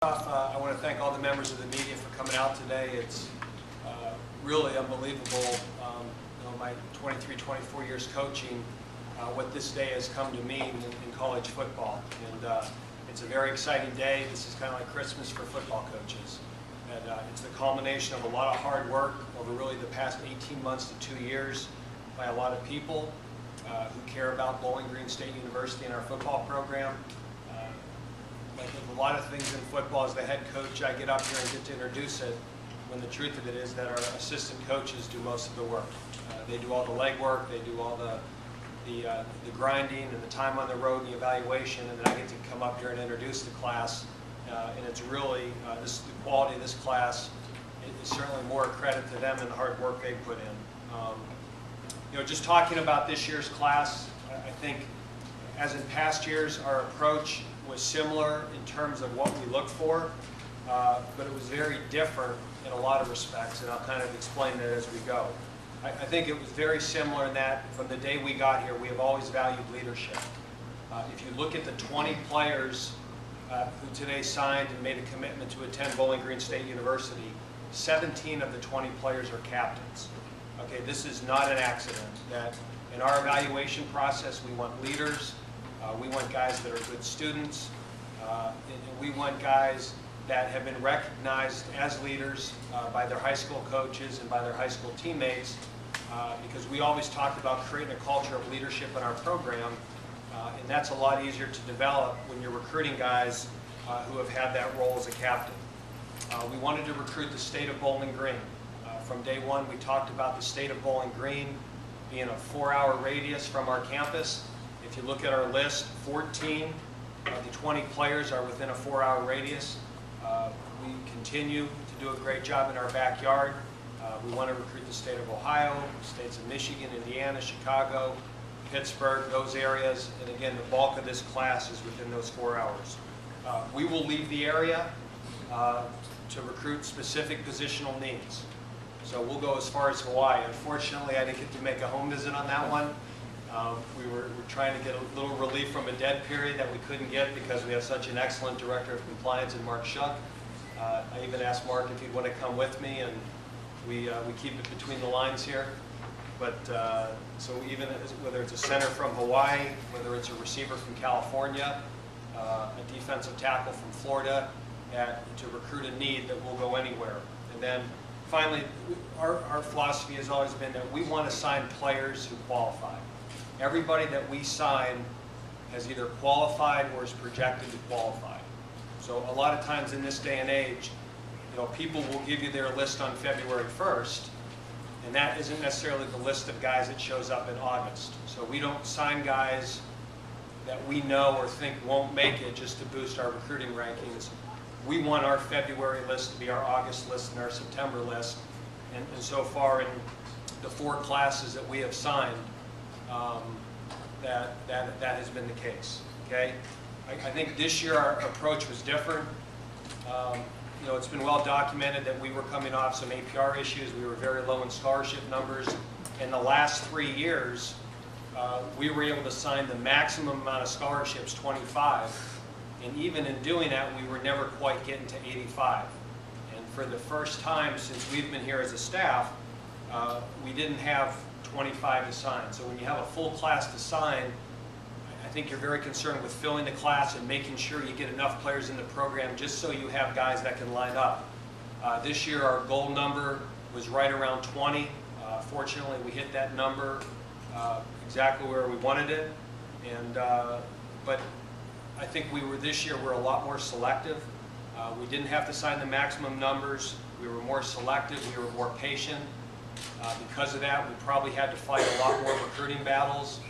I want to thank all the members of the media for coming out today. It's really unbelievable, my 23, 24 years coaching, what this day has come to mean in college football. And it's a very exciting day. This is kind of like Christmas for football coaches. And it's the culmination of a lot of hard work over really the past 18 months to 2 years by a lot of people who care about Bowling Green State University and our football program. Like a lot of things in football, as the head coach, I get up here and get to introduce it, when the truth of it is that our assistant coaches do most of the work. They do all the legwork, they do all the grinding and the time on the road and the evaluation, and then I get to come up here and introduce the class. And it's really, the quality of this class is certainly more a credit to them and the hard work they put in. Just talking about this year's class, I think as in past years, our approach was similar in terms of what we look for, but it was very different in a lot of respects, and I'll kind of explain that as we go. I think it was very similar in that from the day we got here, we have always valued leadership. If you look at the 20 players who today signed and made a commitment to attend Bowling Green State University, 17 of the 20 players are captains. Okay, this is not an accident. That in our evaluation process, we want leaders, we want guys that are good students, and we want guys that have been recognized as leaders by their high school coaches and by their high school teammates, because we always talked about creating a culture of leadership in our program, and that's a lot easier to develop when you're recruiting guys who have had that role as a captain. We wanted to recruit the state of Bowling Green. From day one, we talked about the state of Bowling Green being a 4-hour radius from our campus. If you look at our list, 14 of the 20 players are within a 4-hour radius. We continue to do a great job in our backyard. We want to recruit the state of Ohio, states of Michigan, Indiana, Chicago, Pittsburgh, those areas. And again, the bulk of this class is within those 4 hours. We will leave the area to recruit specific positional needs. So we'll go as far as Hawaii. Unfortunately, I didn't get to make a home visit on that one. We were trying to get a little relief from a dead period that we couldn't get because we have such an excellent director of compliance in Mark Shuck. I even asked Mark if he'd want to come with me, and we keep it between the lines here. But so even whether it's a center from Hawaii, whether it's a receiver from California, a defensive tackle from Florida, to recruit a need that will go anywhere. And then finally, our philosophy has always been that we want to sign players who qualify. Everybody that we sign has either qualified or is projected to qualify. So a lot of times in this day and age, people will give you their list on February 1st, and that isn't necessarily the list of guys that shows up in August. So we don't sign guys that we know or think won't make it just to boost our recruiting rankings. We want our February list to be our August list and our September list. And so far in the 4 classes that we have signed, that has been the case. Okay, I think this year our approach was different. It's been well documented that we were coming off some APR issues. We were very low in scholarship numbers. In the last 3 years, we were able to sign the maximum amount of scholarships, 25. And even in doing that, we were never quite getting to 85. And for the first time since we've been here as a staff, we didn't have 25 to sign. So when you have a full class to sign, I think you're very concerned with filling the class and making sure you get enough players in the program just so you have guys that can line up. This year our goal number was right around 20. Fortunately, we hit that number exactly where we wanted it. And but I think this year we're a lot more selective. We didn't have to sign the maximum numbers. We were more selective. We were more patient. Because of that, we probably had to fight a lot more recruiting battles.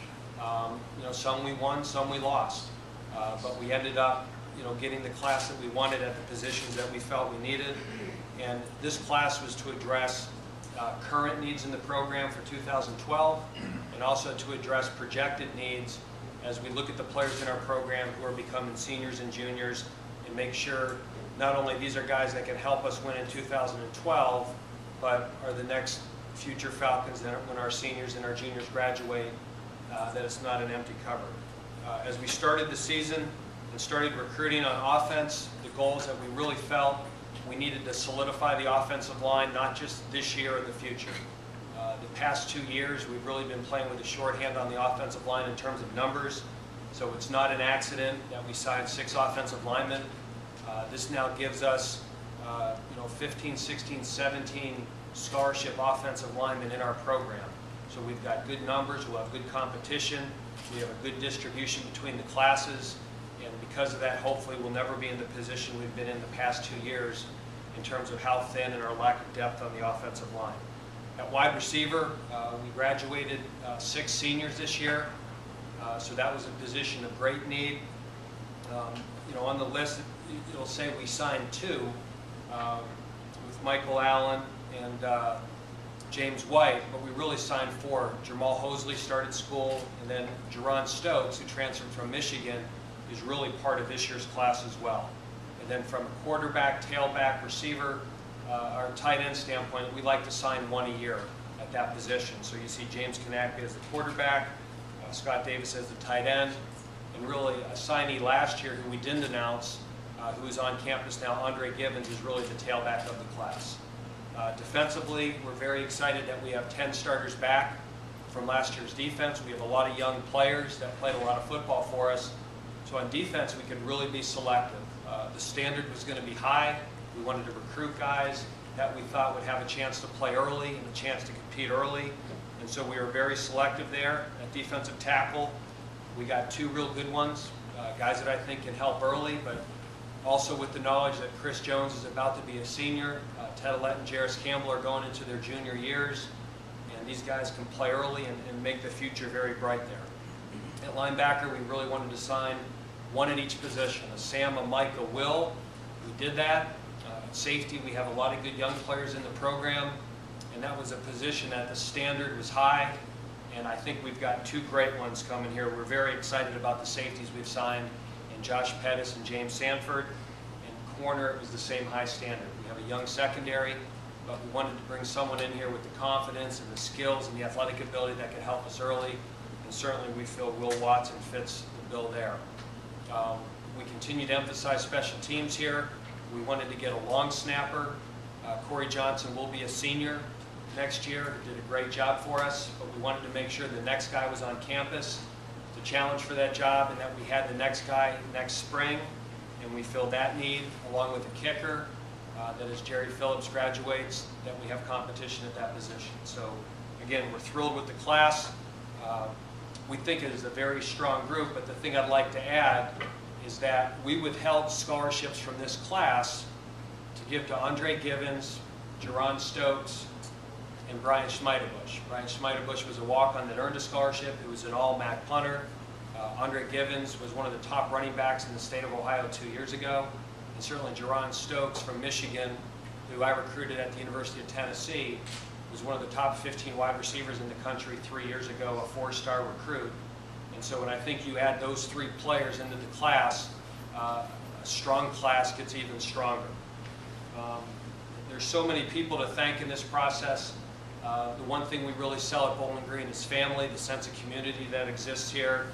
Some we won, some we lost. But we ended up, getting the class that we wanted at the positions that we felt we needed. And this class was to address current needs in the program for 2012, and also to address projected needs as we look at the players in our program who are becoming seniors and juniors, and make sure not only these are guys that can help us win in 2012, but are the next future Falcons that when our seniors and our juniors graduate, that it's not an empty cupboard. As we started the season and started recruiting on offense, the goals that we really felt we needed to solidify the offensive line, not just this year or the future. The past 2 years, we've really been playing with a shorthand on the offensive line in terms of numbers. So it's not an accident that we signed 6 offensive linemen. This now gives us 15, 16, 17 scholarship offensive linemen in our program. So we've got good numbers, we'll have good competition, we have a good distribution between the classes, and because of that, hopefully we'll never be in the position we've been in the past 2 years in terms of how thin and our lack of depth on the offensive line. At wide receiver, we graduated 6 seniors this year, so that was a position of great need. On the list, it'll say we signed 2 with Michael Allen and James White, but we really signed 4. Jamal Hosley started school, and then Jerron Stokes, who transferred from Michigan, is really part of this year's class as well. And then from a quarterback, tailback, receiver, our tight end standpoint, we like to sign 1 a year at that position. So you see James Kanakby as the quarterback, Scott Davis as the tight end, and really a signee last year who we didn't announce, who is on campus now, Andre Givens, is really the tailback of the class. Defensively, we're very excited that we have 10 starters back from last year's defense. We have a lot of young players that played a lot of football for us. So on defense, we could really be selective. The standard was going to be high. We wanted to recruit guys that we thought would have a chance to play early and a chance to compete early. And so we were very selective there. At defensive tackle, we got 2 real good ones, guys that I think can help early, but also with the knowledge that Chris Jones is about to be a senior. Ted Allett and Jarris Campbell are going into their junior years, and these guys can play early and make the future very bright there. At linebacker, we really wanted to sign 1 at each position, a Sam, a Mike, a Will. We did that. At safety, we have a lot of good young players in the program, and that was a position that the standard was high, and I think we've got 2 great ones coming here. We're very excited about the safeties we've signed, and Josh Pettis and James Sanford. And corner, it was the same high standard. We have a young secondary, but we wanted to bring someone in here with the confidence and the skills and the athletic ability that could help us early, and certainly we feel Will Watson fits the bill there. We continue to emphasize special teams here. We wanted to get a long snapper. Corey Johnson will be a senior next year, did a great job for us, but we wanted to make sure the next guy was on campus to challenge for that job, and that we had the next guy next spring, and we filled that need, along with a kicker, that as Jerry Phillips graduates, that we have competition at that position. So again, we're thrilled with the class. We think it is a very strong group, but the thing I'd like to add is that we withheld scholarships from this class to give to Andre Givens, Jerron Stokes, and Brian Schmeidebusch. Brian Schmeidebusch was a walk-on that earned a scholarship. He was an all-MAC punter. Andre Givens was one of the top running backs in the state of Ohio 2 years ago. And certainly Jerron Stokes from Michigan, who I recruited at the University of Tennessee, was one of the top 15 wide receivers in the country 3 years ago, a 4-star recruit. And so when I think you add those 3 players into the class, a strong class gets even stronger. There's so many people to thank in this process. The one thing we really sell at Bowling Green is family, the sense of community that exists here.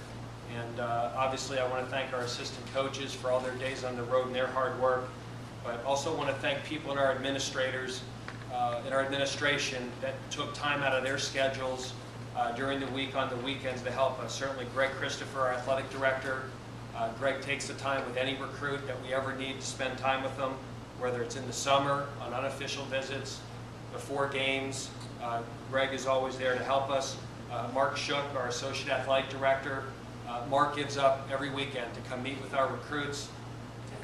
And obviously I want to thank our assistant coaches for all their days on the road and their hard work. But also want to thank people in our administrators, in our administration that took time out of their schedules during the week, on the weekends to help us. Certainly Greg Christopher, our athletic director. Greg takes the time with any recruit that we ever need to spend time with them, whether it's in the summer, on unofficial visits, before games. Greg is always there to help us. Mark Shook, our associate athletic director. Mark gives up every weekend to come meet with our recruits,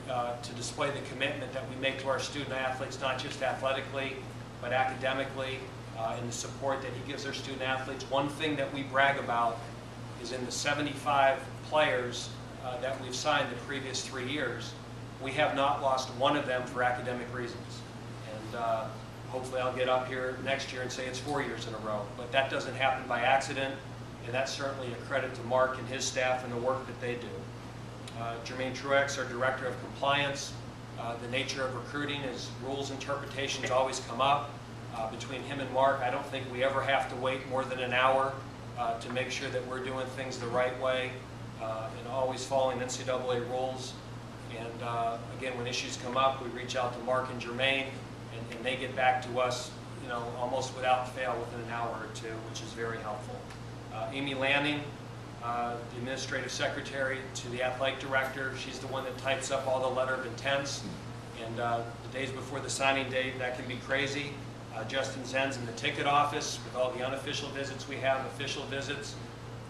to display the commitment that we make to our student athletes, not just athletically, but academically, and the support that he gives our student athletes. One thing that we brag about is in the 75 players that we've signed the previous 3 years, we have not lost one of them for academic reasons. And hopefully I'll get up here next year and say it's 4 years in a row. But that doesn't happen by accident, and that's certainly a credit to Mark and his staff and the work that they do. Jermaine Truex, our Director of Compliance. The nature of recruiting is rules interpretations always come up. Between him and Mark, I don't think we ever have to wait more than an hour to make sure that we're doing things the right way and always following NCAA rules. And again, when issues come up, we reach out to Mark and Jermaine, and they get back to us, you know, almost without fail within an hour or two, which is very helpful. Amy Lanning, the administrative secretary to the athletic director, she's the one that types up all the letter of intents. And the days before the signing date, that can be crazy. Justin Zen's in the ticket office with all the unofficial visits we have, official visits.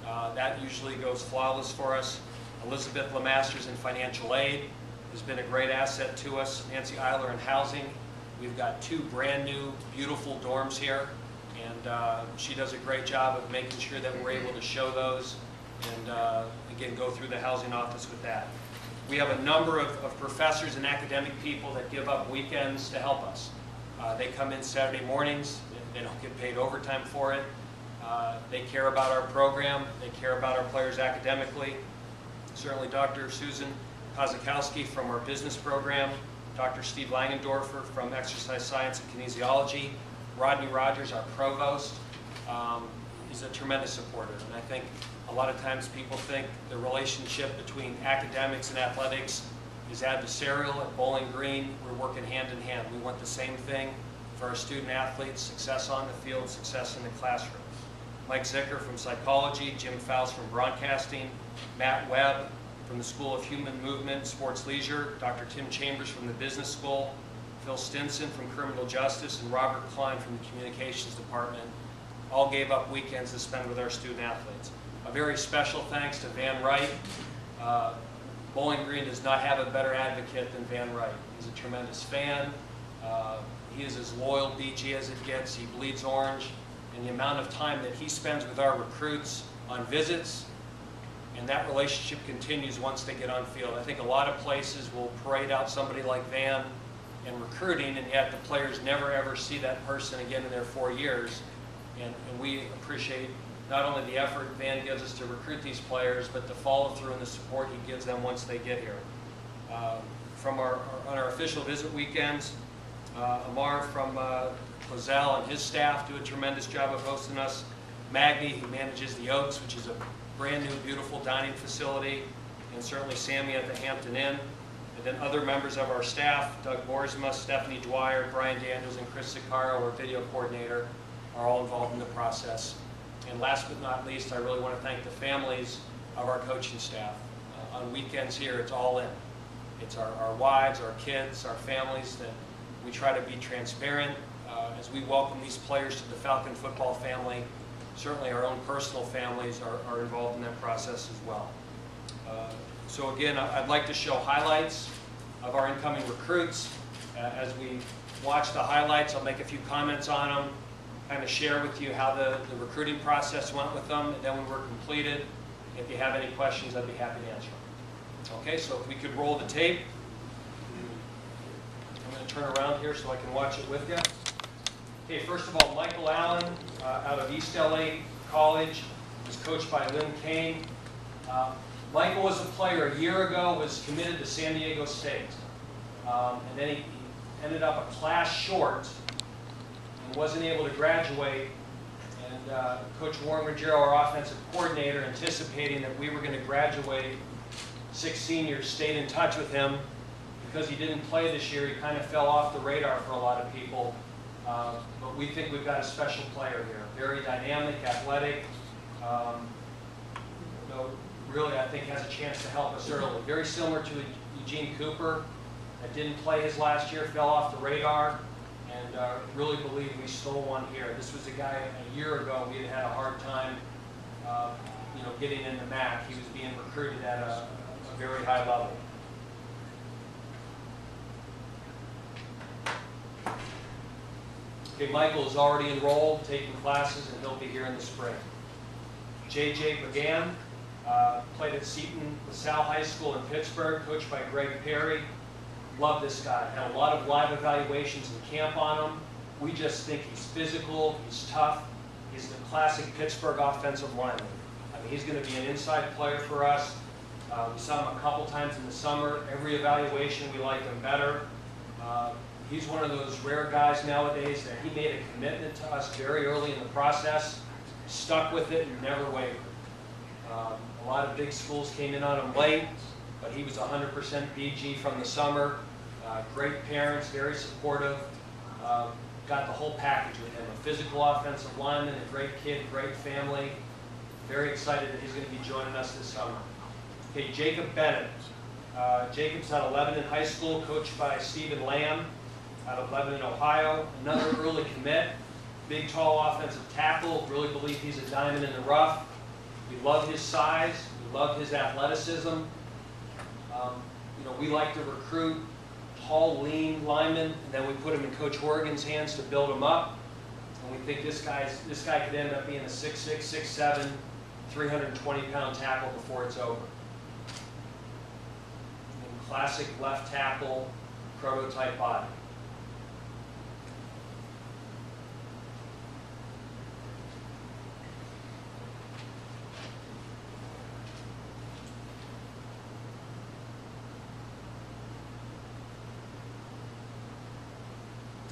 That usually goes flawless for us. Elizabeth Lemasters in financial aid has been a great asset to us. Nancy Eiler in housing. We've got 2 brand new, beautiful dorms here, and she does a great job of making sure that we're able to show those and again go through the housing office with that. We have a number of professors and academic people that give up weekends to help us. They come in Saturday mornings. They don't get paid overtime for it. They care about our program. They care about our players academically. Certainly Dr. Susan Kozakowski from our business program, Dr. Steve Langendorfer from exercise science and kinesiology, Rodney Rogers, our provost, is a tremendous supporter. And I think a lot of times people think the relationship between academics and athletics is adversarial. At Bowling Green, we're working hand in hand. We want the same thing for our student athletes: success on the field, success in the classroom. Mike Zicker from psychology, Jim Faust from broadcasting, Matt Webb from the School of Human Movement, Sports Leisure, Dr. Tim Chambers from the Business School, Phil Stinson from Criminal Justice, and Robert Klein from the Communications Department all gave up weekends to spend with our student athletes. A very special thanks to Van Wright. Bowling Green does not have a better advocate than Van Wright. He's a tremendous fan. He is as loyal BG as it gets. He bleeds orange. And the amount of time that he spends with our recruits on visits, and that relationship continues once they get on field. I think a lot of places will parade out somebody like Van in recruiting, and yet the players never ever see that person again in their 4 years. And we appreciate not only the effort Van gives us to recruit these players, but the follow through and the support he gives them once they get here. On our official visit weekends, Amar from Lozelle and his staff do a tremendous job of hosting us. Maggie, who manages the Oaks, which is a brand new, beautiful dining facility, and certainly Sammy at the Hampton Inn. And then other members of our staff, Doug Boersma, Stephanie Dwyer, Brian Daniels, and Chris Sicaro, our video coordinator, are all involved in the process. And last but not least, I really want to thank the families of our coaching staff. On weekends here, it's all in. It's our wives, our kids, our families, that we try to be transparent as we welcome these players to the Falcon football family. Certainly our own personal families are involved in that process as well. So again, I'd like to show highlights of our incoming recruits. As we watch the highlights, I'll make a few comments on them, kind of share with you how the recruiting process went with them, and then when we're completed, if you have any questions, I'd be happy to answer them. Okay, so if we could roll the tape. I'm going to turn around here so I can watch it with you. Okay, first of all, Michael Allen out of East LA College is coached by Lynn Kane. Michael was a player a year ago, was committed to San Diego State. And then he ended up a class short and wasn't able to graduate. And Coach Warren Ruggiero, our offensive coordinator, anticipating that we were going to graduate 6 seniors, stayed in touch with him. Because he didn't play this year, he kind of fell off the radar for a lot of people. But we think we've got a special player here. Very dynamic, athletic. Really, I think has a chance to help us early. Very similar to Eugene Cooper, that didn't play his last year, fell off the radar, and really believe we stole one here. This was a guy a year ago we had a hard time, getting in the MAC. He was being recruited at a very high level. Okay, Michael is already enrolled, taking classes, and he'll be here in the spring. J.J. Began played at Seton LaSalle High School in Pittsburgh, coached by Greg Perry. Love this guy. Had a lot of live evaluations in camp on him. We just think he's physical, he's tough. He's the classic Pittsburgh offensive lineman. I mean, he's going to be an inside player for us. We saw him a couple times in the summer. Every evaluation, we like him better. He's one of those rare guys nowadays that he made a commitment to us very early in the process, stuck with it, and never wavered. A lot of big schools came in on him late. but he was 100% BG from the summer. Great parents, very supportive. Got the whole package with him. A physical offensive lineman, a great kid, great family. Very excited that he's going to be joining us this summer. Okay, Jacob Bennett. Jacob's out of Lebanon High School, coached by Stephen Lamb out of Lebanon, Ohio. Another early commit. Big, tall offensive tackle. Really believe he's a diamond in the rough. We love his size. We love his athleticism. We like to recruit tall, lean linemen, and then we put him in Coach Horrigan's hands to build him up. And we think this guy could end up being a 6'6", 6'7", 320-pound tackle before it's over. And classic left tackle, prototype body.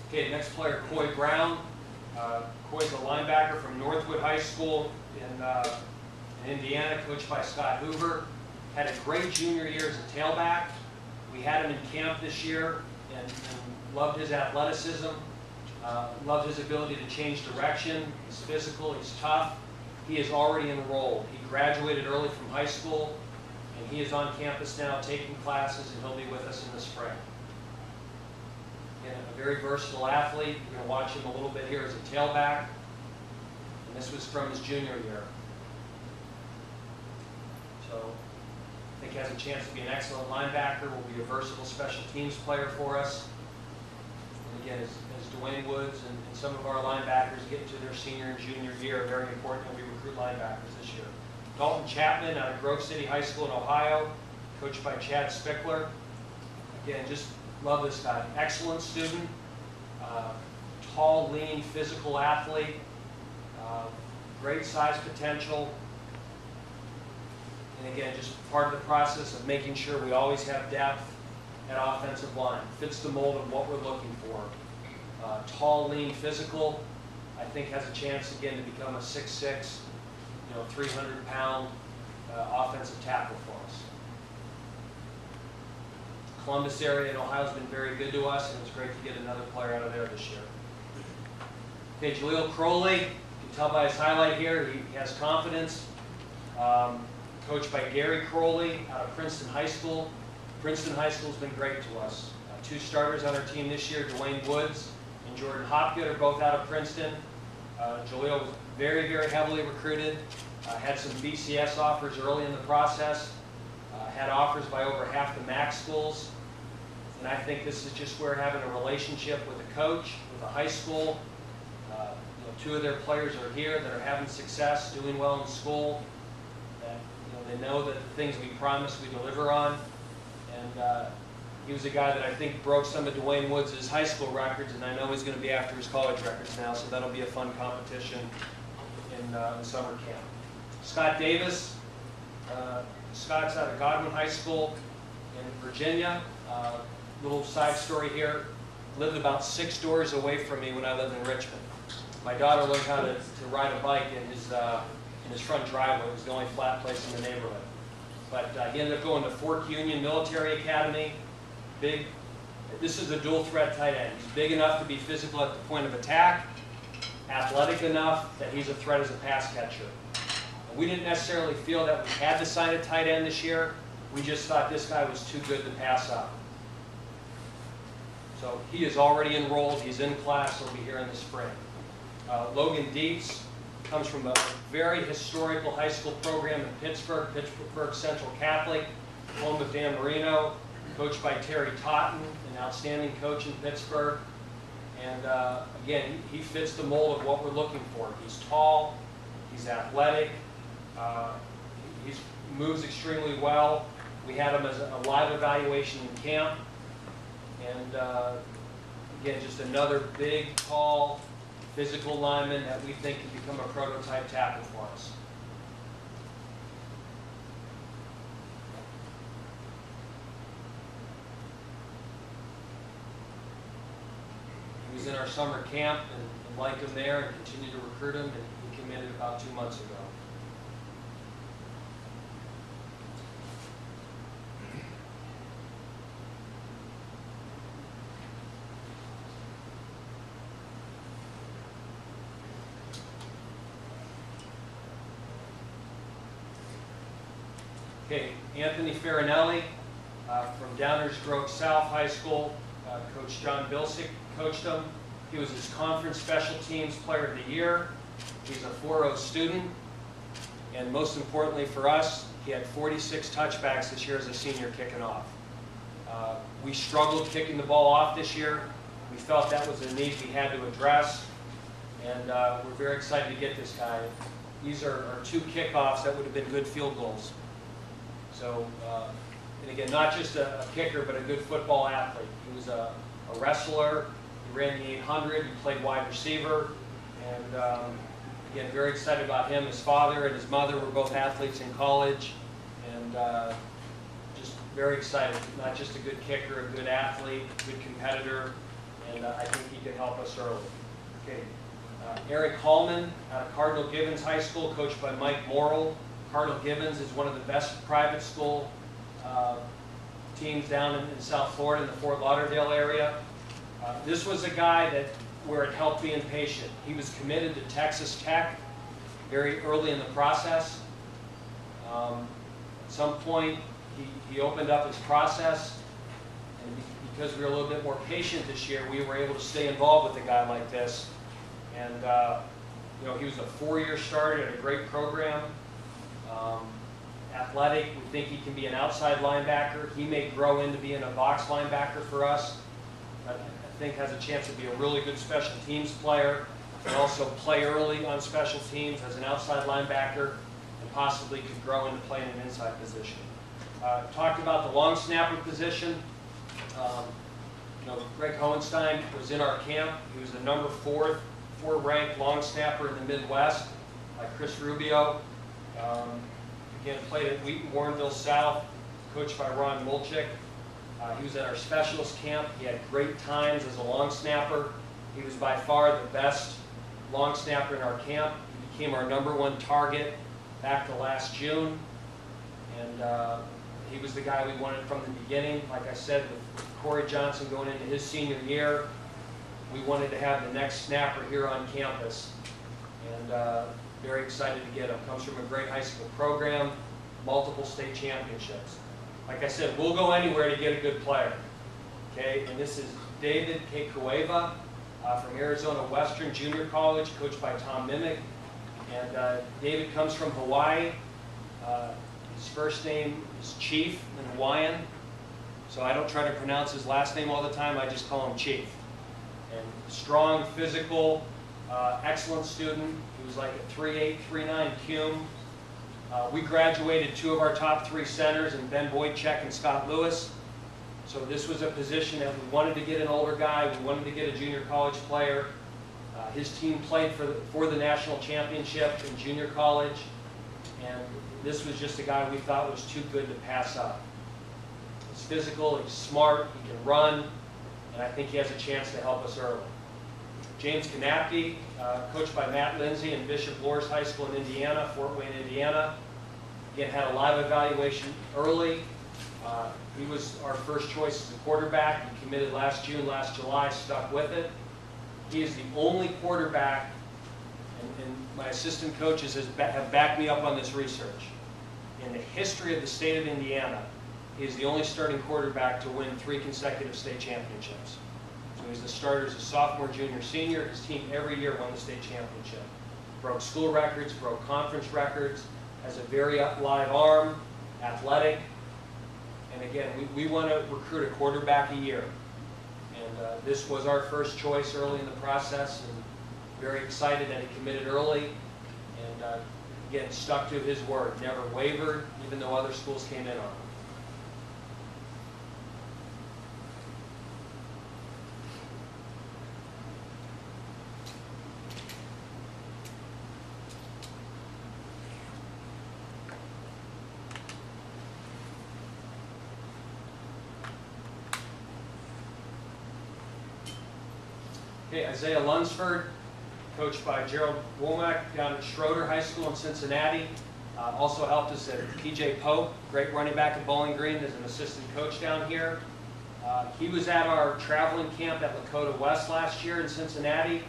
Okay, next player, Coy Brown. Coy's a linebacker from Northwood High School in Indiana, coached by Scott Hoover. Had a great junior year as a tailback. We had him in camp this year and loved his athleticism, loved his ability to change direction. He's physical, he's tough. He is already enrolled. He graduated early from high school, and he is on campus now taking classes, and he'll be with us in the spring. Again, a very versatile athlete. You're going to watch him a little bit here as a tailback. And this was from his junior year. So I think he has a chance to be an excellent linebacker, will be a versatile special teams player for us. And again, as Dwayne Woods and some of our linebackers get into their senior and junior year, very important that we recruit linebackers this year. Dalton Chapman out of Grove City High School in Ohio, coached by Chad Spickler. Again, just love this guy. Excellent student, tall, lean, physical athlete, great size potential. And again, just part of the process of making sure we always have depth at offensive line. Fits the mold of what we're looking for. Tall, lean, physical. I think has a chance again to become a 6'6", 300-pound offensive tackle for us. Columbus area in Ohio has been very good to us, and it's great to get another player out of there this year. Okay, Jaleel Crowley, you can tell by his highlight here, he has confidence. Coached by Gary Crowley out of Princeton High School. Princeton High School has been great to us. Two starters on our team this year, Dwayne Woods and Jordan Hopgood, are both out of Princeton. Jaleel was very, very heavily recruited. Had some BCS offers early in the process. Had offers by over half the MAC schools. And I think this is just where having a relationship with a coach, with a high school. Two of their players are here that are having success, doing well in school. That they know that the things we promise we deliver on. And he was a guy that I think broke some of Dwayne Woods' high school records, and I know he's going to be after his college records now, so that'll be a fun competition in summer camp. Scott Davis. Scott's out of Godwin High School in Virginia. Little side story here. Lived about 6 doors away from me when I lived in Richmond. My daughter learned how to ride a bike in his front driveway. It was the only flat place in the neighborhood. But he ended up going to Fort Union Military Academy. This is a dual threat tight end. He's big enough to be physical at the point of attack, athletic enough that he's a threat as a pass catcher. We didn't necessarily feel that we had to sign a tight end this year. We just thought this guy was too good to pass up. So he is already enrolled. He's in class. He'll be here in the spring. Logan Dietz comes from a very historical high school program in Pittsburgh Central Catholic, home of Dan Marino, coached by Terry Totten, an outstanding coach in Pittsburgh. And again, he fits the mold of what we're looking for. He's tall. He's athletic. He moves extremely well. We had him as a live evaluation in camp. And again, just another big, tall, physical lineman that we think can become a prototype tackle for us. He was in our summer camp and liked him there and continued to recruit him, and he committed about 2 months ago. Okay, Anthony Farinelli from Downers Grove South High School. Coach John Bilsick coached him. He was his conference special teams player of the year. He's a 4.0 student. And most importantly for us, he had 46 touchbacks this year as a senior kicking off. We struggled kicking the ball off this year. We felt that was a need we had to address. And we're very excited to get this guy. These are 2 kickoffs that would have been good field goals. So, and again, not just a kicker, but a good football athlete. He was a wrestler. He ran the 800. He played wide receiver. And again, very excited about him. His father and his mother were both athletes in college. And just very excited. Not just a good kicker, a good athlete, good competitor. And I think he could help us early. Okay. Eric Hallman out of Cardinal Gibbons High School, coached by Mike Morrill. Cardinal Gibbons is one of the best private school teams down in South Florida in the Fort Lauderdale area. This was a guy that where it helped being patient. He was committed to Texas Tech very early in the process. At some point, he opened up his process, and because we were a little bit more patient this year, we were able to stay involved with a guy like this. And you know, he was a 4-year starter at a great program. Athletic, we think he can be an outside linebacker. He may grow into being a box linebacker for us. I think has a chance to be a really good special teams player, and also play early on special teams as an outside linebacker, and possibly could grow into playing an inside position. Talked about the long snapper position. You know, Greg Hohenstein was in our camp. He was the number 4 ranked long snapper in the Midwest, like Chris Rubio. Again, played at Wheaton Warrenville South, coached by Ron Mulchick. He was at our specialist camp. He had great times as a long snapper. He was by far the best long snapper in our camp. He became our #1 target back to last June. And he was the guy we wanted from the beginning. Like I said, with Corey Johnson going into his senior year, we wanted to have the next snapper here on campus. And very excited to get him. Comes from a great high school program, multiple state championships. Like I said, we'll go anywhere to get a good player. Okay, and this is David K. Cueva from Arizona Western Junior College, coached by Tom Mimic. And David comes from Hawaii. His first name is Chief in Hawaiian, so I don't try to pronounce his last name all the time. I just call him Chief. And strong, physical, excellent student. He was like a 3.8, 3.9 cum. We graduated 2 of our top 3 centers, in Ben Boydcheck and Scott Lewis. So this was a position that we wanted to get an older guy. We wanted to get a junior college player. His team played for the national championship in junior college, and this was just a guy we thought was too good to pass up. He's physical, he's smart, he can run, and I think he has a chance to help us early. James Kanapke, coached by Matt Lindsay in Bishop Loras High School in Indiana, Fort Wayne, Indiana. Again, had a live evaluation early. He was our first choice as a quarterback. He committed last June, last July, stuck with it. He is the only quarterback, and my assistant coaches have backed me up on this research. In the history of the state of Indiana, he is the only starting quarterback to win 3 consecutive state championships. So he's the starter as a sophomore, junior, senior. His team every year won the state championship. Broke school records, broke conference records, has a very live arm, athletic. And again, we want to recruit a quarterback a year. And this was our first choice early in the process, and very excited that he committed early. And again, stuck to his word, never wavered, even though other schools came in on him. Okay, Isaiah Lunsford, coached by Gerald Womack down at Schroeder High School in Cincinnati. Also helped us at PJ Pope, great running back at Bowling Green, as an assistant coach down here. He was at our traveling camp at Lakota West last year in Cincinnati.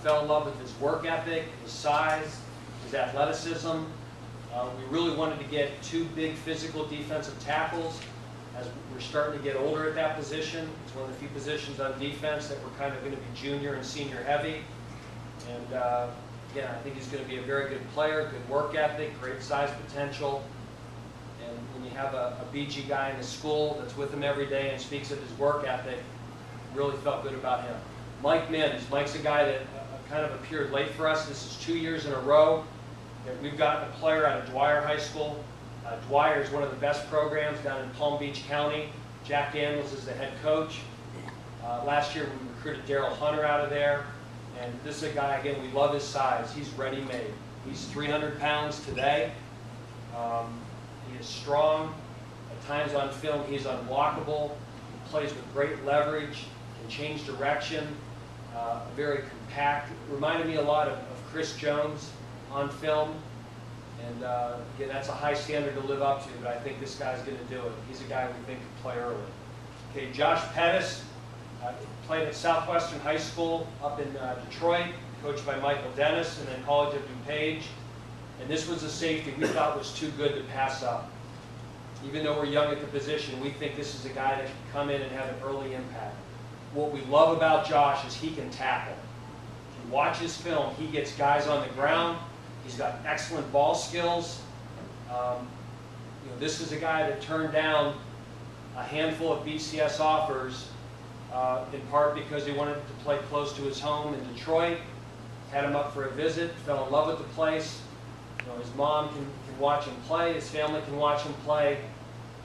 Fell in love with his work ethic, his size, his athleticism, We really wanted to get 2 big physical defensive tackles as we're starting to get older at that position. It's one of the few positions on defense that we're kind of going to be junior and senior heavy. And again, I think he's going to be a very good player, good work ethic, great size potential. And when you have a BG guy in the school that's with him every day and speaks of his work ethic, really felt good about him. Mike Mims. Mike's a guy that kind of appeared late for us. This is 2 years in a row that we've gotten a player out of Dwyer High School. Dwyer is one of the best programs down in Palm Beach County. Jack Daniels is the head coach. Last year we recruited Daryl Hunter out of there. And this is a guy, again, we love his size. He's ready-made. He's 300 pounds today. He is strong. At times on film, he's unblockable. He plays with great leverage, can change direction, very compact. Reminded me a lot of Chris Jones on film. And again, that's a high standard to live up to, but I think this guy's going to do it. He's a guy we think can play early. Okay, Josh Pettis played at Southwestern High School up in Detroit, coached by Michael Dennis, and then College of DuPage. And this was a safety we thought was too good to pass up. Even though we're young at the position, we think this is a guy that can come in and have an early impact. What we love about Josh is he can tackle. If you watch his film, he gets guys on the ground. He's got excellent ball skills. This is a guy that turned down a handful of BCS offers, in part because he wanted to play close to his home in Detroit. Had him up for a visit, fell in love with the place. His mom can watch him play, his family can watch him play,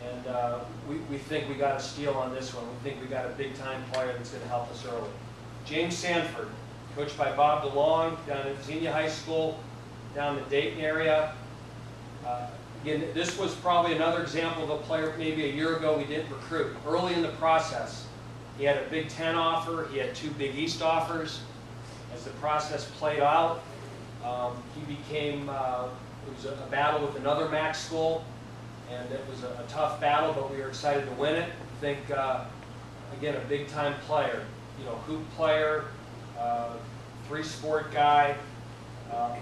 and we think we got a steal on this one. We think we got a big-time player that's going to help us early. James Sanford, coached by Bob DeLong down at Xenia High School, down in the Dayton area. Again, this was probably another example of a player maybe a year ago we didn't recruit. Early in the process, he had a Big Ten offer, he had 2 Big East offers. As the process played out, he became, it was a battle with another MAC school, and it was a tough battle, but we were excited to win it. I think, again, a big-time player, hoop player, 3-sport guy.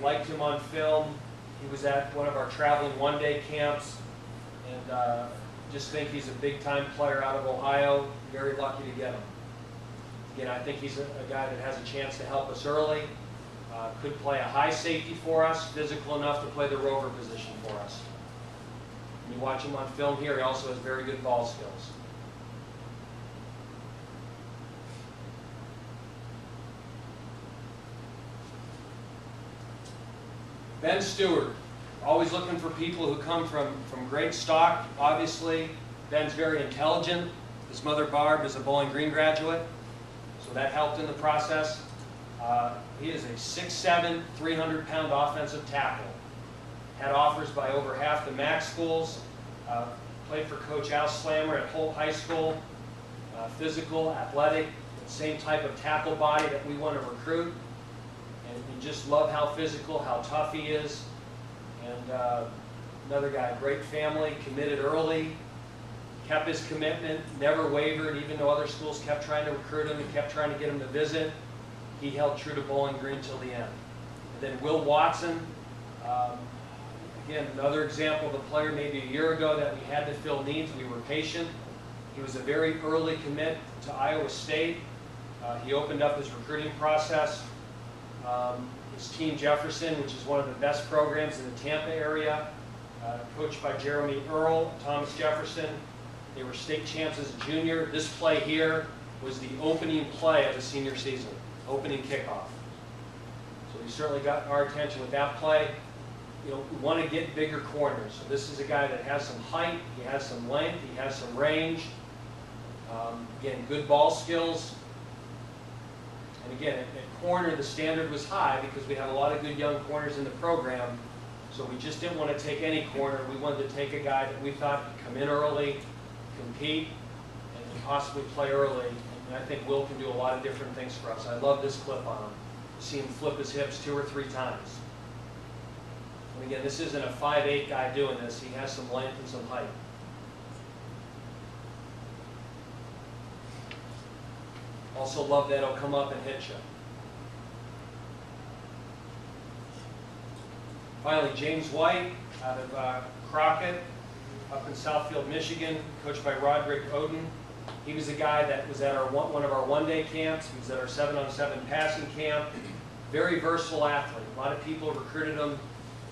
Liked him on film. He was at one of our traveling one-day camps, and just think he's a big-time player out of Ohio. Very lucky to get him. Again, I think he's a guy that has a chance to help us early. Could play a high safety for us, physical enough to play the rover position for us. When you watch him on film here, he also has very good ball skills. Ben Stewart, always looking for people who come from great stock. Obviously, Ben's very intelligent. His mother, Barb, is a Bowling Green graduate, so that helped in the process. He is a 6'7", 300-pound offensive tackle. Had offers by over half the MAC schools. Played for Coach Al Slammer at Holt High School. Physical, athletic, same type of tackle body that we want to recruit. And we just love how physical, how tough he is. And another guy, great family, committed early, kept his commitment, never wavered, even though other schools kept trying to recruit him and kept trying to get him to visit. He held true to Bowling Green till the end. And then Will Watson, again, another example of a player maybe a year ago that we had to fill needs. We were patient. He was a very early commit to Iowa State. He opened up his recruiting process. His team, Jefferson, which is one of the best programs in the Tampa area, coached by Jeremy Earl, Thomas Jefferson. They were state champs as a junior. This play here was the opening play of the senior season, opening kickoff. So he certainly got our attention with that play. We want to get bigger corners. So this is a guy that has some height, he has some length, he has some range. Again, good ball skills. And again, at corner, the standard was high because we have a lot of good young corners in the program. So we just didn't want to take any corner. We wanted to take a guy that we thought could come in early, compete, and possibly play early. And I think Will can do a lot of different things for us. I love this clip on him. You see him flip his hips 2 or 3 times. And again, this isn't a 5'8" guy doing this. He has some length and some height. Also love that he'll come up and hit you. Finally, James White out of Crockett, up in Southfield, Michigan, coached by Roderick Oden. He was a guy that was at one of our one-day camps. He was at our 7-on-7 passing camp. Very versatile athlete. A lot of people recruited him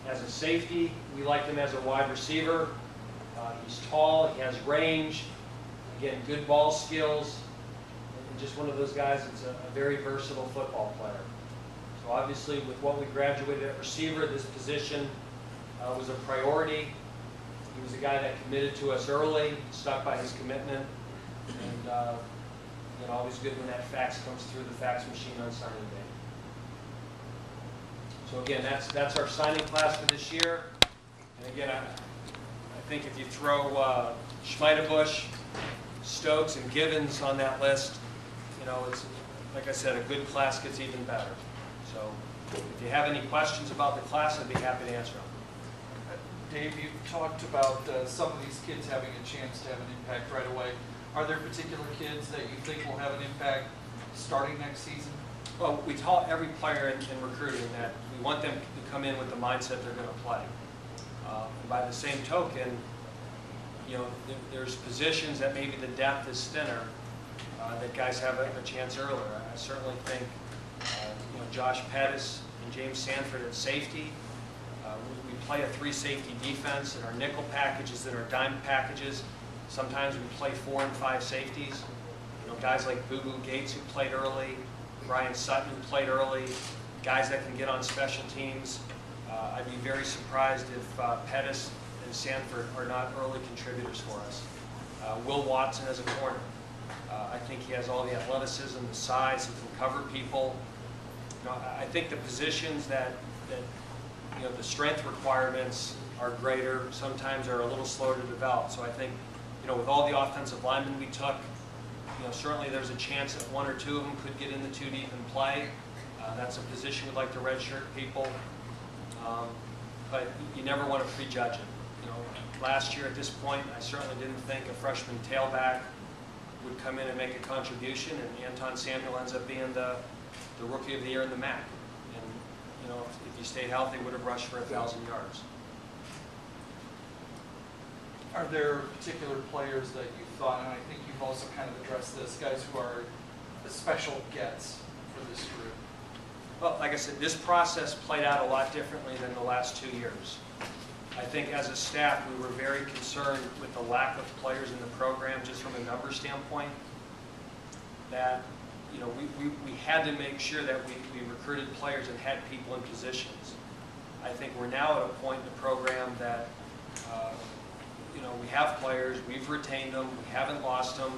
as a safety. We liked him as a wide receiver. He's tall, he has range, again, good ball skills, and just one of those guys that's a very versatile football player. So obviously, with what we graduated at receiver, this position was a priority. He was a guy that committed to us early, stuck by his commitment, and always good when that fax comes through the fax machine on signing day. So again, that's our signing class for this year. And again, I think if you throw Schmeidebusch, Stokes, and Givens on that list, it's, like I said, a good class gets even better. So if you have any questions about the class, I'd be happy to answer them. Dave, you've talked about some of these kids having a chance to have an impact right away. Are there particular kids that you think will have an impact starting next season? Well, we tell every player in recruiting that we want them to come in with the mindset they're going to play. And by the same token, there's positions that maybe the depth is thinner, that guys have a chance earlier. I certainly think, Josh Pettis and James Sanford at safety. We play a 3-safety defense in our nickel packages and our dime packages. Sometimes we play 4 and 5 safeties. Guys like Boo Boo Gates who played early, Brian Sutton who played early, guys that can get on special teams. I'd be very surprised if Pettis and Sanford are not early contributors for us. Will Watson as a corner. I think he has all the athleticism, the size, he can cover people. I think the positions that the strength requirements are greater, sometimes are a little slower to develop. So I think, with all the offensive linemen we took, certainly there's a chance that 1 or 2 of them could get in the 2 deep and play. That's a position we'd like to redshirt people. But you never want to prejudge it. Last year at this point, I certainly didn't think a freshman tailback would come in and make a contribution, and Anton Samuel ends up being the Rookie of the Year in the MAC. And if you stayed healthy, would have rushed for 1,000 yards. Are there particular players that you thought, and I think you've also kind of addressed this, guys who are the special gets for this group? Well, like I said, this process played out a lot differently than the last 2 years. I think as a staff, we were very concerned with the lack of players in the program, just from a number standpoint, that we had to make sure that we recruited players and had people in positions. I think we're now at a point in the program that we have players, we've retained them, we haven't lost them,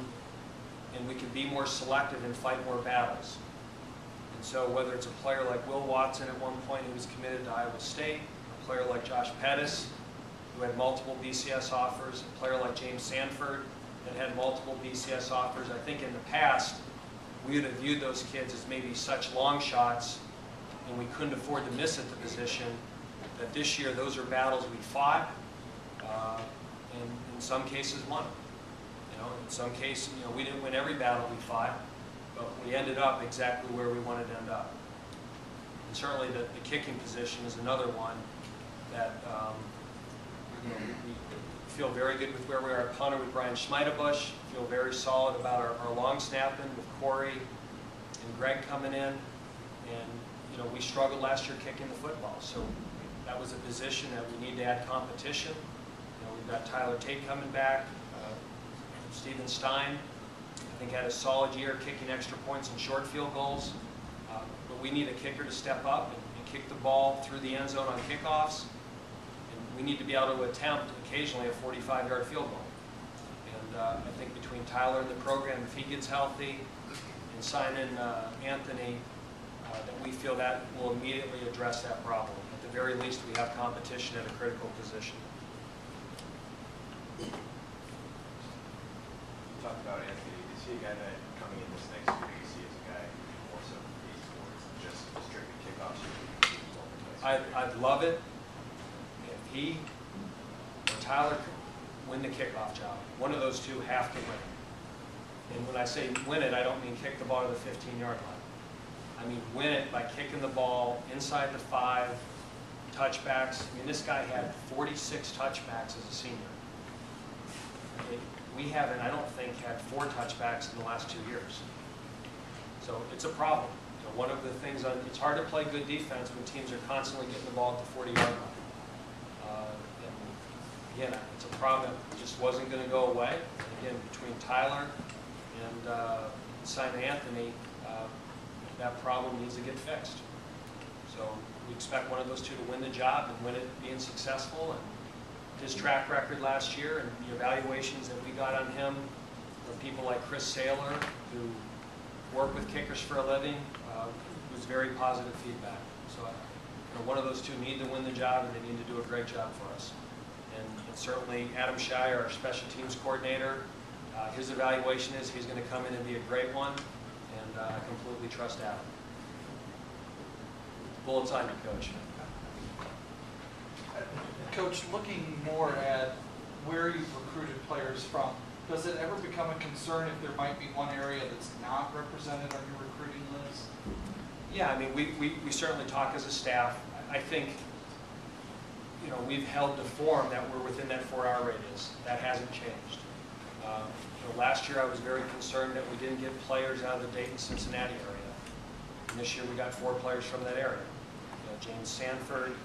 and we can be more selective and fight more battles. And so whether it's a player like Will Watson at one point who was committed to Iowa State, a player like Josh Pettis who had multiple BCS offers, a player like James Sanford that had multiple BCS offers, I think in the past we would have viewed those kids as maybe such long shots and we couldn't afford to miss at the position, that this year those are battles we fought, and in some cases won. In some cases, we didn't win every battle we fought, but we ended up exactly where we wanted to end up. And certainly the kicking position is another one that we feel very good with where we are at punter with Brian Schmeidebusch, feel very solid about our long snapping with Corey and Greg coming in, and we struggled last year kicking the football, so that was a position that we need to add competition. We've got Tyler Tate coming back, Steven Stein, I think had a solid year kicking extra points and short field goals, but we need a kicker to step up and kick the ball through the end zone on kickoffs, and we need to be able to attempt occasionally a 45-yard field goal. And I think between Tyler and the program, if he gets healthy, and signing Anthony, that we feel that will immediately address that problem. At the very least, we have competition at a critical position. You talked about Anthony. Is he a guy that coming in this next year, you see as a guy more so leads towards just strictly kickoffs? I'd love it if he or Tyler could win the kickoff job. One of those two have to win it. And when I say win it, I don't mean kick the ball to the 15-yard line. I mean win it by kicking the ball inside the 5 touchbacks. I mean, this guy had 46 touchbacks as a senior. Okay, we haven't, I don't think, had 4 touchbacks in the last 2 years. So it's a problem. You know, one of the things, it's hard to play good defense when teams are constantly getting the ball at the 40-yard line. And again, it's a problem that just wasn't going to go away. And again, between Tyler and Simon Anthony, that problem needs to get fixed. So we expect one of those two to win the job and win it being successful. And his track record last year and the evaluations that we got on him from people like Chris Saylor, who work with kickers for a living, was very positive feedback. So you know, one of those two need to win the job, and they need to do a great job for us. And certainly Adam Shire, our special teams coordinator, his evaluation is he's going to come in and be a great one, and I completely trust Adam. Bullets on you, Coach. Coach, looking more at where you've recruited players from, does it ever become a concern if there might be one area that's not represented on your recruiting list? Yeah, I mean, we certainly talk as a staff. I think, you know, we've held the form that we're within that 4-hour radius. That hasn't changed. You know, last year I was very concerned that we didn't get players out of the Dayton-Cincinnati area. And this year we got 4 players from that area. You know, James Sanford,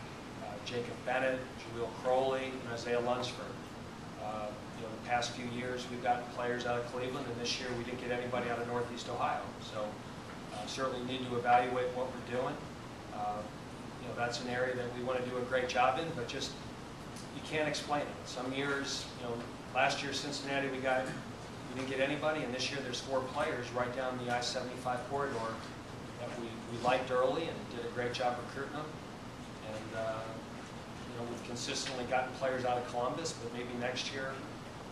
Jacob Bennett, Jaleel Crowley, and Isaiah Lunsford. You know, the past few years we've gotten players out of Cleveland, and this year we didn't get anybody out of Northeast Ohio. So certainly need to evaluate what we're doing. You know, that's an area that we want to do a great job in, but just you can't explain it. Some years, you know, last year Cincinnati we didn't get anybody, and this year there's 4 players right down the I-75 corridor that we liked early and did a great job recruiting them. And you know, we've consistently gotten players out of Columbus, but maybe next year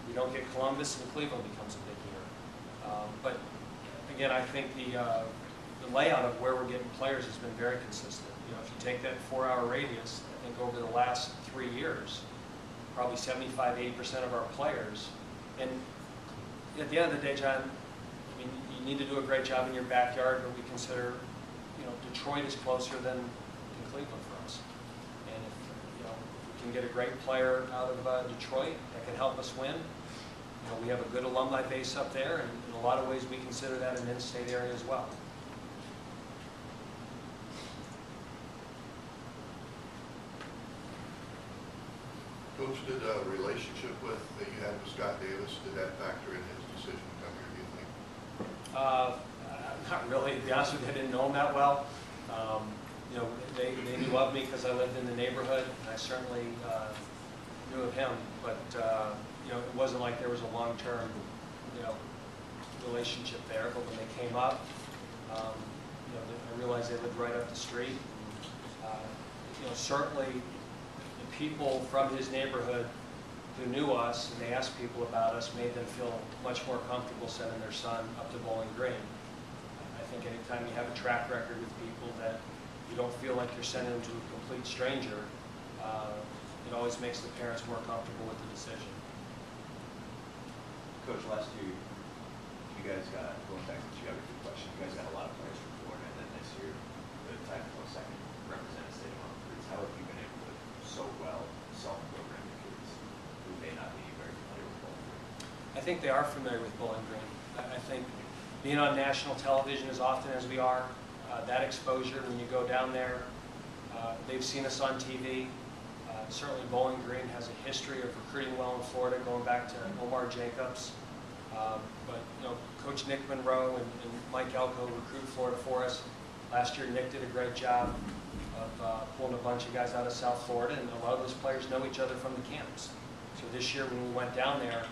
we don't get Columbus and Cleveland becomes a big year. But again, I think the layout of where we're getting players has been very consistent. You know, if you take that 4-hour radius, I think over the last 3 years, probably 75–80% of our players. And at the end of the day, John, I mean, you need to do a great job in your backyard, but we consider, you know, Detroit is closer than Cleveland for us. And if, you know, if we can get a great player out of Detroit that can help us win, you know, we have a good alumni base up there, and in a lot of ways we consider that an in-state area as well. Coach, did a relationship that you had with Scott Davis, did that factor in his decision to come here, do you think? Not really, to be honest with you, I didn't know him that well. You know, they knew of me because I lived in the neighborhood, and I certainly knew of him, but you know, it wasn't like there was a long-term, you know, relationship there. But when they came up, you know, I realized they lived right up the street. And, you know, certainly the people from his neighborhood who knew us and they asked people about us made them feel much more comfortable sending their son up to Bowling Green. I think anytime you have a track record with people that you don't feel like you're sending them to a complete stranger, it always makes the parents more comfortable with the decision. Coach, last year, you guys got, going back to your other good question, you guys got a lot of players from Florida, and then this year, the time to go second represent a state of recruits. How have you been able to so well self-program your kids who may not be very familiar with Bowling Green? I think they are familiar with Bowling Green. I think being on national television as often as we are, that exposure when you go down there, they've seen us on TV. Certainly Bowling Green has a history of recruiting well in Florida, going back to Omar Jacobs. But you know, Coach Nick Monroe and Mike Elko recruit Florida for us. Last year, Nick did a great job of pulling a bunch of guys out of South Florida, and a lot of those players know each other from the camps. So this year, when we went down there,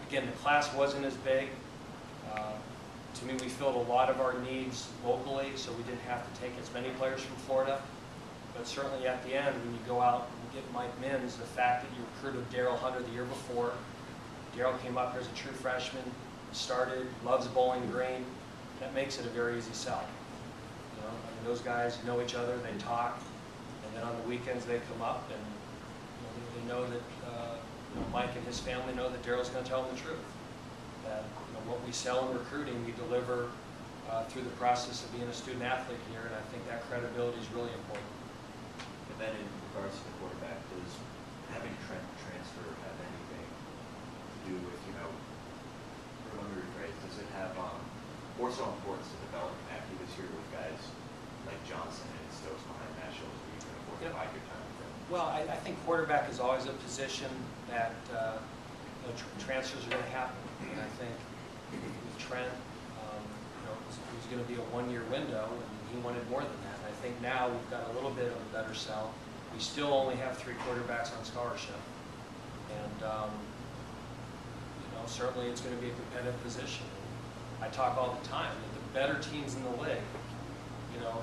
again, the class wasn't as big. To me, we filled a lot of our needs locally, so we didn't have to take as many players from Florida. But certainly at the end, when you go out and get Mike Mims, the fact that you recruited Daryl Hunter the year before, Daryl came up here as a true freshman, started, loves Bowling Green, that makes it a very easy sell. You know, I mean, those guys know each other, they talk, and then on the weekends they come up, and you know, they know that you know, Mike and his family know that Daryl's going to tell them the truth. That you know, what we sell in recruiting, we deliver through the process of being a student athlete here, and I think that credibility is really important. then in regards to the quarterback, does having Trent transfer have anything to do with, or let me rephrase, does it have more so importance to develop after this year with guys like Johnson and Stokes behind Matt Schultz, where you can afford to bide your time with them? Well, I think quarterback is always a position that transfers are going to happen. And I think with Trent, it was going to be a one-year window, and he wanted more than that. And I think now we've got a little bit of a better sell. We still only have 3 quarterbacks on scholarship, and certainly it's going to be a competitive position. I talk all the time that the better teams in the league,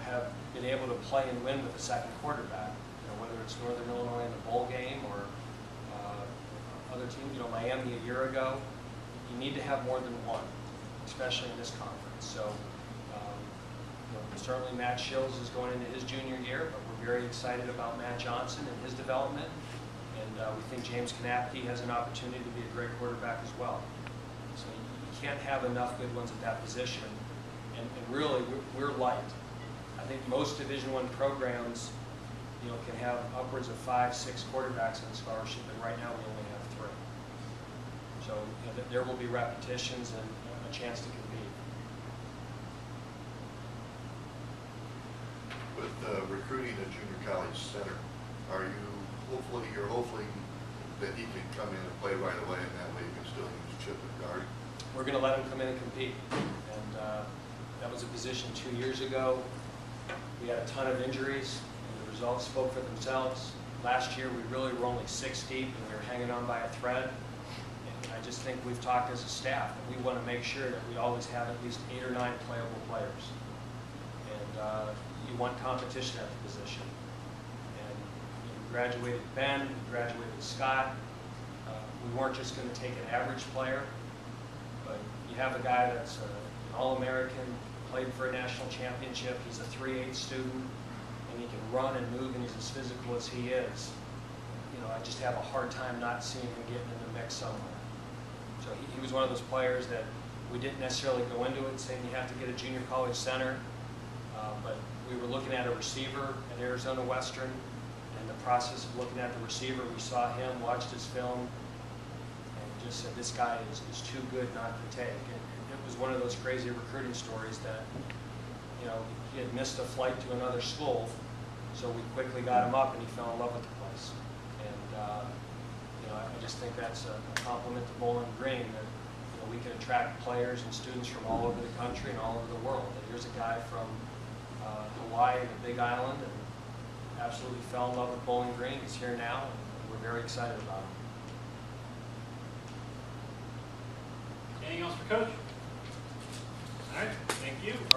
have been able to play and win with a second quarterback. Whether it's Northern Illinois in the bowl game or other teams, Miami a year ago, you need to have more than one, especially in this conference. So certainly Matt Schultz is going into his junior year, but we're very excited about Matt Johnson and his development. And we think James Kanapke has an opportunity to be a great quarterback as well. So you can't have enough good ones at that position. And really, we're light. I think most Division I programs, can have upwards of 5, 6 quarterbacks on scholarship, and right now we only have 3. So there will be repetitions and a chance to compete. With recruiting a junior college center, you're hopefully that he can come in and play right away, and that way you can still use Chip and guard? We're going to let him come in and compete. And that was a position 2 years ago. We had a ton of injuries, and the results spoke for themselves. Last year, we really were only 6 deep, and we were hanging on by a thread. And I just think we've talked as a staff that we want to make sure that we always have at least 8 or 9 playable players. And you want competition at the position. And we graduated Ben, we graduated Scott. We weren't just going to take an average player, but you have a guy that's an All-American, played for a national championship, he's a 3/8 student, and he can run and move, and he's as physical as he is. I just have a hard time not seeing him getting in the mix somewhere. So he was one of those players that we didn't necessarily go into it saying you have to get a junior college center, but we were looking at a receiver at Arizona Western. In the process of looking at the receiver, we saw him, watched his film, and just said, this guy is too good not to take. And it was one of those crazy recruiting stories that, he had missed a flight to another school, so we quickly got him up, and he fell in love with the place. And, I just think that's a compliment to Bowling Green that, we can attract players and students from all over the country and all over the world. And here's a guy from Hawaii, the Big Island, and absolutely fell in love with Bowling Green. He's here now, and we're very excited about him. Anything else for Coach? All right, thank you.